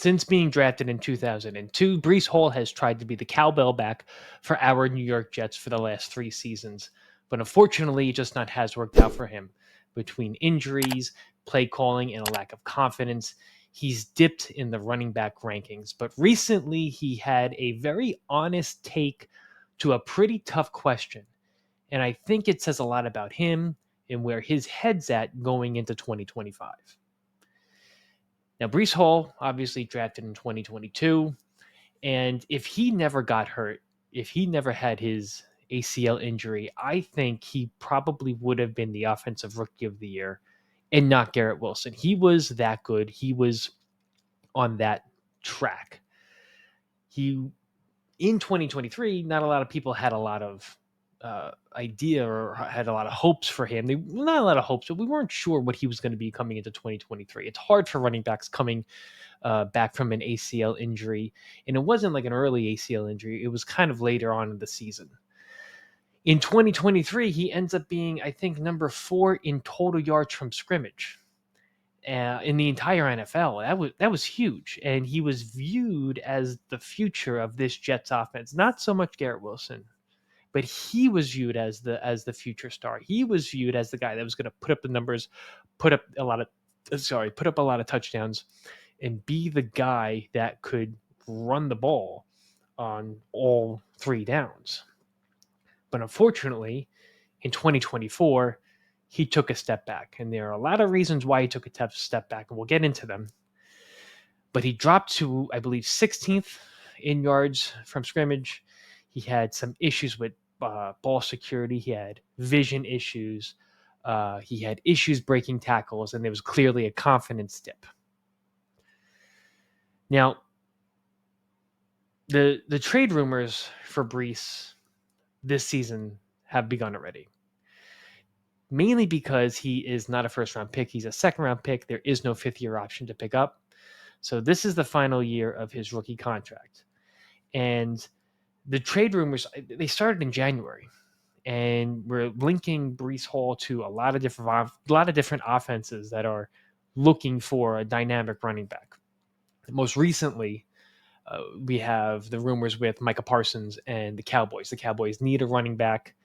Since being drafted in 2002, Breece Hall has tried to be the cowbell back for our New York Jets for the last 3 seasons, but unfortunately, it just not has worked out for him. Between injuries, play calling, and a lack of confidence, he's dipped in the running back rankings. But recently, he had a very honest take to a pretty tough question, and I think it says a lot about him and where his head's at going into 2025. Now, Breece Hall, obviously drafted in 2022, and if he never got hurt, if he never had his ACL injury, I think he probably would have been the offensive rookie of the year and not Garrett Wilson. He was that good. He was on that track. He in 2023, not a lot of people had a lot of idea or had a lot of hopes for him. Not a lot of hopes, but we weren't sure what he was going to be coming into 2023. It's hard for running backs coming back from an ACL injury, and it wasn't like an early ACL injury. It was kind of later on in the season. In 2023, he ends up being, I think, number 4 in total yards from scrimmage in the entire NFL. That was huge, and he was viewed as the future of this Jets offense. Not so much Garrett Wilson, but he was viewed as the future star. He was viewed as the guy that was going to put up the numbers, put up a lot of touchdowns, and be the guy that could run the ball on all 3 downs. But unfortunately, in 2024, he took a step back. And there are a lot of reasons why he took a step back, and we'll get into them. But he dropped to, I believe, 16th in yards from scrimmage. He had some issues with ball security. He had vision issues. He had issues breaking tackles, and there was clearly a confidence dip. Now, the trade rumors for Breece this season have begun already. Mainly because he is not a first-round pick. He's a second-round pick. There is no fifth-year option to pick up. So this is the final year of his rookie contract. And the trade rumors, they started in January. And we're linking Breece Hall to a lot of different offenses that are looking for a dynamic running back. Most recently, we have the rumors with Micah Parsons and the Cowboys. The Cowboys need a running back,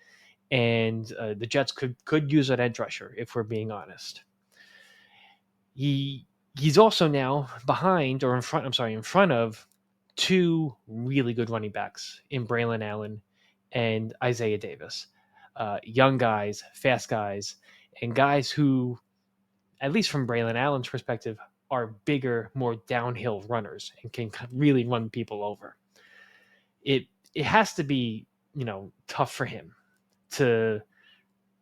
and the Jets could use an edge rusher, if we're being honest. He's also now in front of 2 really good running backs in Braylon Allen and Isaiah Davis. Young guys, fast guys, and guys who, at least from Braylon Allen's perspective, are bigger, more downhill runners and can really run people over. It has to be, tough for him to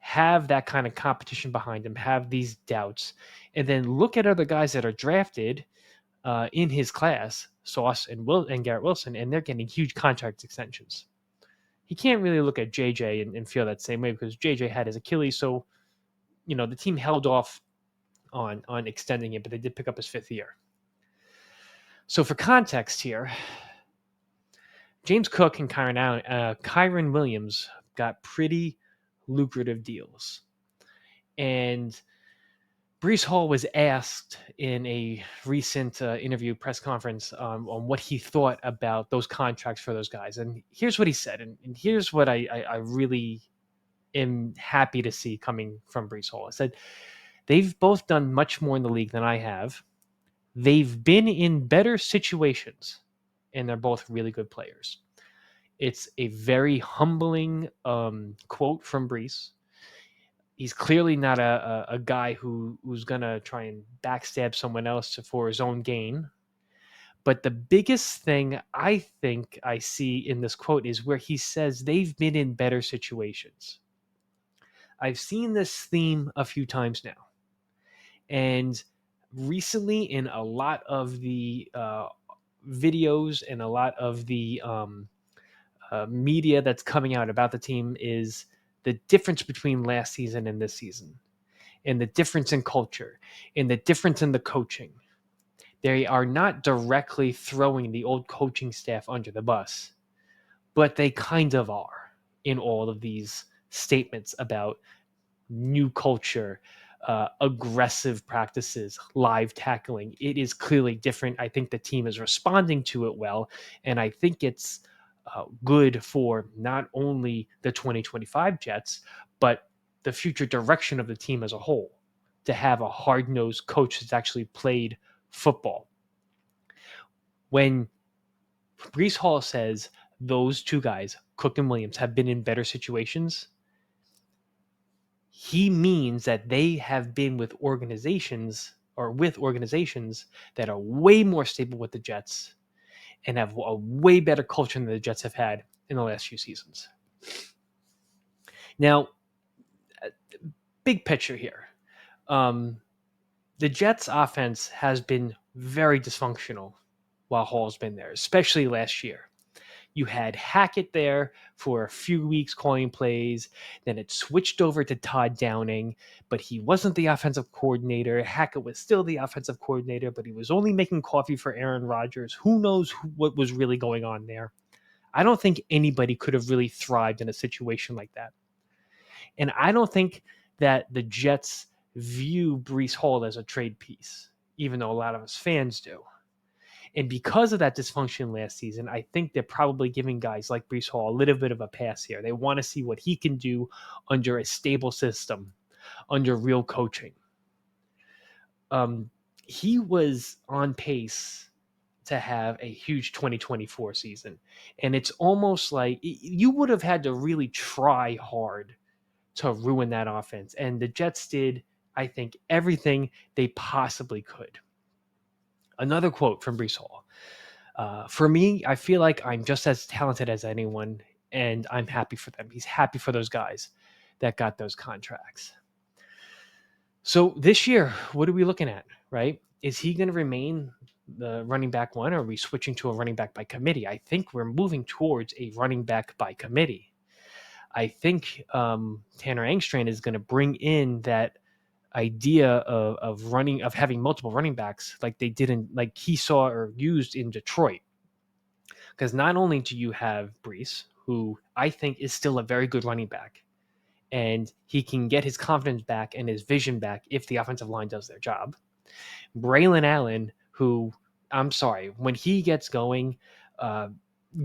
have that kind of competition behind him, have these doubts, and then look at other guys that are drafted in his class, Sauce and Garrett Wilson, and they're getting huge contract extensions. He can't really look at JJ and feel that same way because JJ had his Achilles, so the team held off on extending it, but they did pick up his 5th year. So for context here, James Cook and Kyren Williams got pretty lucrative deals. And Breece Hall was asked in a recent interview press conference on what he thought about those contracts for those guys. And here's what he said. And here's what I really am happy to see coming from Breece Hall. I said, they've both done much more in the league than I have. They've been in better situations, and they're both really good players. It's a very humbling quote from Breece. He's clearly not a guy who's going to try and backstab someone else for his own gain. But the biggest thing I think I see in this quote is where he says they've been in better situations. I've seen this theme a few times now. And recently in a lot of the videos and a lot of the media that's coming out about the team is the difference between last season and this season, and the difference in culture, and the difference in the coaching. They are not directly throwing the old coaching staff under the bus, but they kind of are in all of these statements about new culture, aggressive practices, live tackling. It is clearly different. I think the team is responding to it well, and I think it's good for not only the 2025 Jets, but the future direction of the team as a whole, to have a hard-nosed coach that's actually played football. When Breece Hall says those two guys, Cook and Williams, have been in better situations, he means that they have been with organizations that are way more stable with the Jets and have a way better culture than the Jets have had in the last few seasons. Now, big picture here. The Jets offense has been very dysfunctional while Hall's been there, especially last year. You had Hackett there for a few weeks calling plays. Then it switched over to Todd Downing, but he wasn't the offensive coordinator. Hackett was still the offensive coordinator, but he was only making coffee for Aaron Rodgers. Who knows what was really going on there? I don't think anybody could have really thrived in a situation like that. And I don't think that the Jets view Breece Hall as a trade piece, even though a lot of us fans do. And because of that dysfunction last season, I think they're probably giving guys like Breece Hall a little bit of a pass here. They want to see what he can do under a stable system, under real coaching. He was on pace to have a huge 2024 season. And it's almost like you would have had to really try hard to ruin that offense. And the Jets did, I think, everything they possibly could. Another quote from Breece Hall. For me, I feel like I'm just as talented as anyone, and I'm happy for them. He's happy for those guys that got those contracts. So this year, what are we looking at, right? Is he going to remain the running back one, or are we switching to a running back by committee? I think we're moving towards a running back by committee. I think Tanner Angstrand is going to bring in that idea of having multiple running backs like they didn't, like he saw or used in Detroit. Because not only do you have Breece, who I think is still a very good running back, and he can get his confidence back and his vision back if the offensive line does their job. Braylon Allen, who, I'm sorry, when he gets going,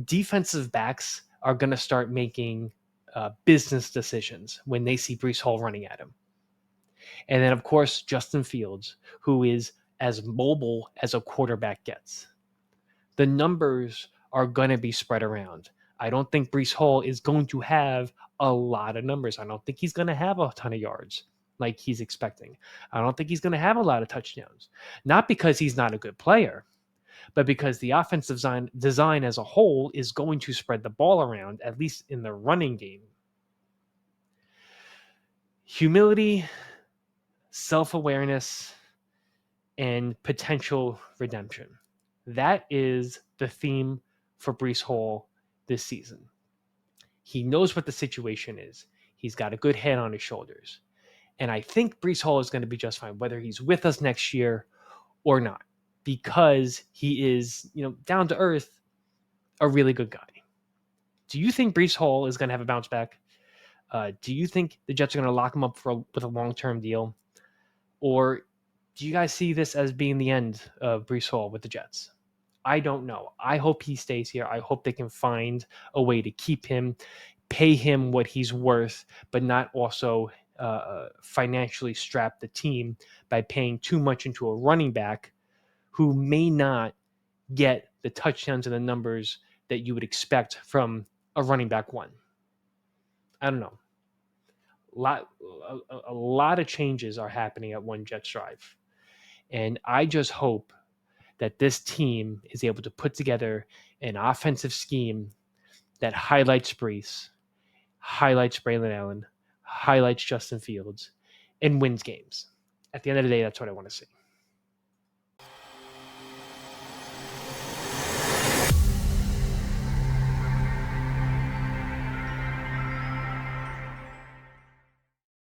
defensive backs are going to start making business decisions when they see Breece Hall running at him. And then, of course, Justin Fields, who is as mobile as a quarterback gets. The numbers are going to be spread around. I don't think Breece Hall is going to have a lot of numbers. I don't think he's going to have a ton of yards like he's expecting. I don't think he's going to have a lot of touchdowns. Not because he's not a good player, but because the offensive design as a whole is going to spread the ball around, at least in the running game. Humility, self-awareness, and potential redemption. That is the theme for Breece Hall this season. He knows what the situation is. He's got a good head on his shoulders. And I think Breece Hall is going to be just fine, whether he's with us next year or not, because he is, down to earth, a really good guy. Do you think Breece Hall is going to have a bounce back? Do you think the Jets are going to lock him up with a long-term deal? Or do you guys see this as being the end of Breece Hall with the Jets? I don't know. I hope he stays here. I hope they can find a way to keep him, pay him what he's worth, but not also financially strap the team by paying too much into a running back who may not get the touchdowns and the numbers that you would expect from a running back one. I don't know. A lot of changes are happening at One Jets Drive. And I just hope that this team is able to put together an offensive scheme that highlights Breece, highlights Braylon Allen, highlights Justin Fields, and wins games. At the end of the day, that's what I want to see.